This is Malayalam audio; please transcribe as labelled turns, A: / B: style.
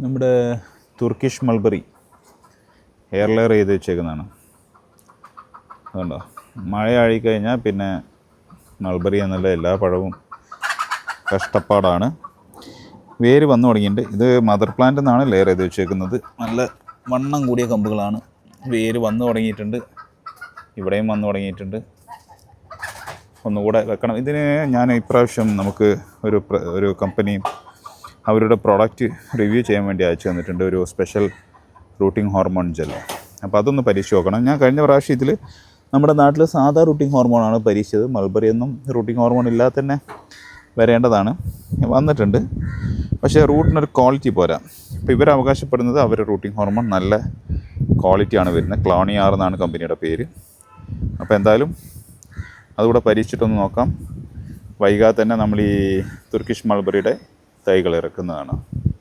A: നമ്മുടെ തുർക്കിഷ് മൾബറി എയർ ലെയർ ചെയ്ത് വെച്ചേക്കുന്നതാണ്. അതുകൊണ്ടോ മഴ ആഴിക്കഴിഞ്ഞാൽ പിന്നെ മൾബറി എന്നുള്ള എല്ലാ പഴവും കഷ്ടപ്പാടാണ്. വേര് വന്നു തുടങ്ങിയിട്ടുണ്ട്. ഇത് മദർ പ്ലാന്റ് നിന്നാണ് ലെയർ ചെയ്ത് വെച്ചേക്കുന്നത്. നല്ല വണ്ണം കൂടിയ കമ്പുകളാണ്. വേര് വന്നു തുടങ്ങിയിട്ടുണ്ട്, ഇവിടെയും വന്നു തുടങ്ങിയിട്ടുണ്ട്. ഒന്നുകൂടെ വെക്കണം. ഇതിന് ഞാൻ ഇപ്രാവശ്യം നമുക്ക് ഒരു കമ്പനി അവരുടെ പ്രോഡക്റ്റ് റിവ്യൂ ചെയ്യാൻ വേണ്ടി അയച്ചു തന്നിട്ടുണ്ട്, ഒരു സ്പെഷ്യൽ റൂട്ടിംഗ് ഹോർമോൺ ജെൽ. അപ്പോൾ അതൊന്ന് പരീക്ഷിച്ച് നോക്കണം. ഞാൻ കഴിഞ്ഞ പ്രാവശ്യം ഇതിൽ നമ്മുടെ നാട്ടിൽ സാധാ റൂട്ടിംഗ് ഹോർമോണാണ് പരീക്ഷിച്ചത്. മൾബറി ഒന്നും റൂട്ടിംഗ് ഹോർമോൺ ഇല്ലാതെ തന്നെ വരേണ്ടതാണ്, വന്നിട്ടുണ്ട്. പക്ഷേ റൂട്ടിനൊരു ക്വാളിറ്റി പോരാ. ഇപ്പോൾ ഇവർ അവകാശപ്പെടുന്നത് അവരുടെ റൂട്ടിംഗ് ഹോർമോൺ നല്ല ക്വാളിറ്റിയാണ് വരുന്നത്. ക്ലോണിയാർ എന്നാണ് കമ്പനിയുടെ പേര്. അപ്പോൾ എന്തായാലും അതുകൂടെ പരീക്ഷിച്ചിട്ടൊന്ന് നോക്കാം. വൈകാതെ തന്നെ നമ്മൾ ഈ തുർക്കിഷ് മൾബറിയുടെ തൈകൾ ഇറക്കുന്നതാണ്.